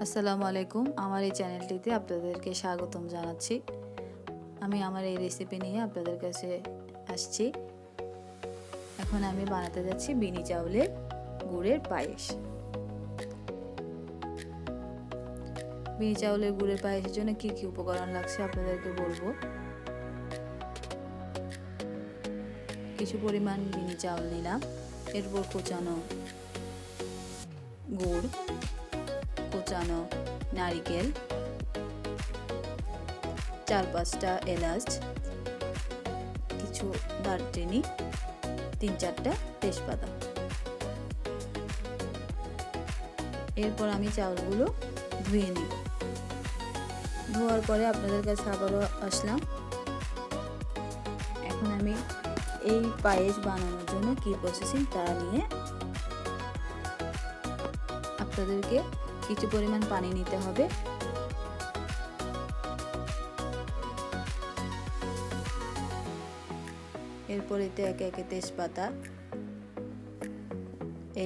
আসসালামু আলাইকুম। আমার এই চ্যানেলটিতে আপনাদেরকে স্বাগতম জানাচ্ছি। আমি আমার এই রেসিপি নিয়ে আপনাদের কাছে আসছি। এখন আমি বানাতে যাচ্ছি বিনি চাউলের গুড়ের পায়েস। বিনি চাউলের গুড়ের পায়েসের জন্য কি কি উপকরণ লাগছে আপনাদেরকে বলবো। কিছু পরিমাণ বিনি চাউল নিলাম, এরপর কোচানো গুড়, কোচানো নারিকেল, 4-5টা এলাচ, কিছু দারচিনি, 3-4টা তেজপাতা। এরপর আমি চাউলগুলো ধুয়ে নিব। ধোয়ার পরে আপনাদের কাছে আবারও আসলাম। এখন আমি এই পায়েস বানানোর জন্য কি প্রসেসিং তা নিয়ে আপনাদেরকে কিছু পরিমাণ পানি নিতে হবে। এরপর এতে একে একে তেজপাতা,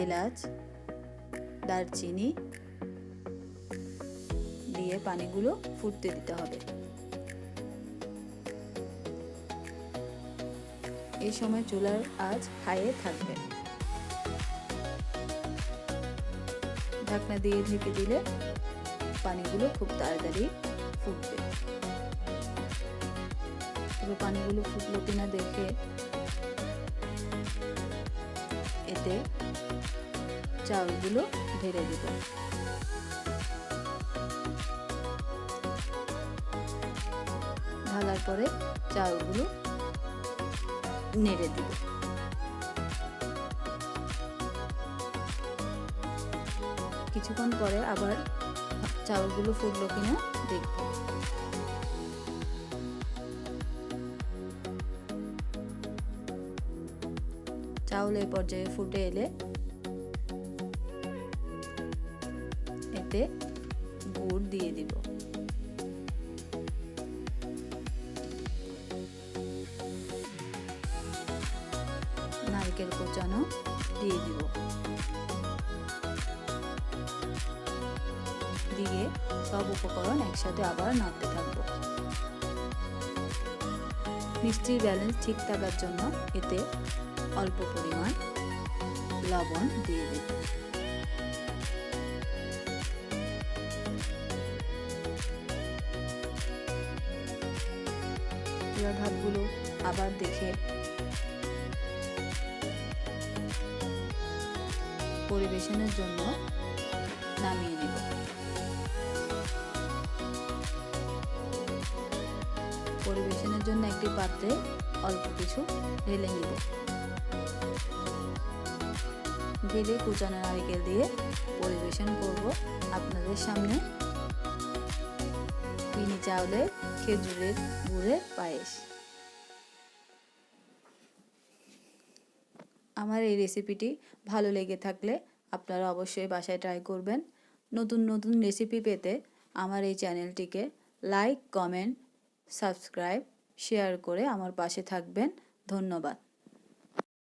এলাচ, দারচিনি দিয়ে পানিগুলো ফুটতে দিতে হবে। এই সময় চুলার আঁচ হাইয়ে থাকবে। ঢাকনা দিয়ে ঢেকে দিলে পানিগুলো খুব তাড়াতাড়ি ফুটবে। তবে পানিগুলো ফুটলো কিনা দেখে এতে চাউলগুলো ঢেলে দিব। ঢালার পরে চাউলগুলো নেড়ে দিব। কিছুক্ষণ পরে আবার চাউলগুলো ফুটলো কিনা দেখব। চাউল এই পর্যায়ে ফুটে এলে এতে গুড় দিয়ে দিব। নারকেল কোচানো দিয়ে দিব। দিয়ে সব উপকরণ একসাথে আবার নাড়তে থাকবো। মিষ্টির ব্যালেন্স ঠিক থাকার জন্য এতে অল্প পরিমাণ লবণ দিয়ে দেব। এবার ধাপগুলো আবার দেখে পরিবেশনের জন্য নামিয়ে নেব। পরিবেশনের জন্য একটি পাত্রে অল্প কিছু ঢেলে নিব। ঢেলে কুচানো নারকেল দিয়ে পরিবেশন করব আপনাদের সামনে বিনি চাউলের খেজুরের গুড়ের পায়েস। আমার এই রেসিপিটি ভালো লেগে থাকলে আপনারা অবশ্যই বাসায় ট্রাই করবেন। নতুন নতুন রেসিপি পেতে আমার এই চ্যানেলটিকে লাইক, কমেন্ট, সাবস্ক্রাইব, শেয়ার করে আমার পাশে থাকবেন। ধন্যবাদ।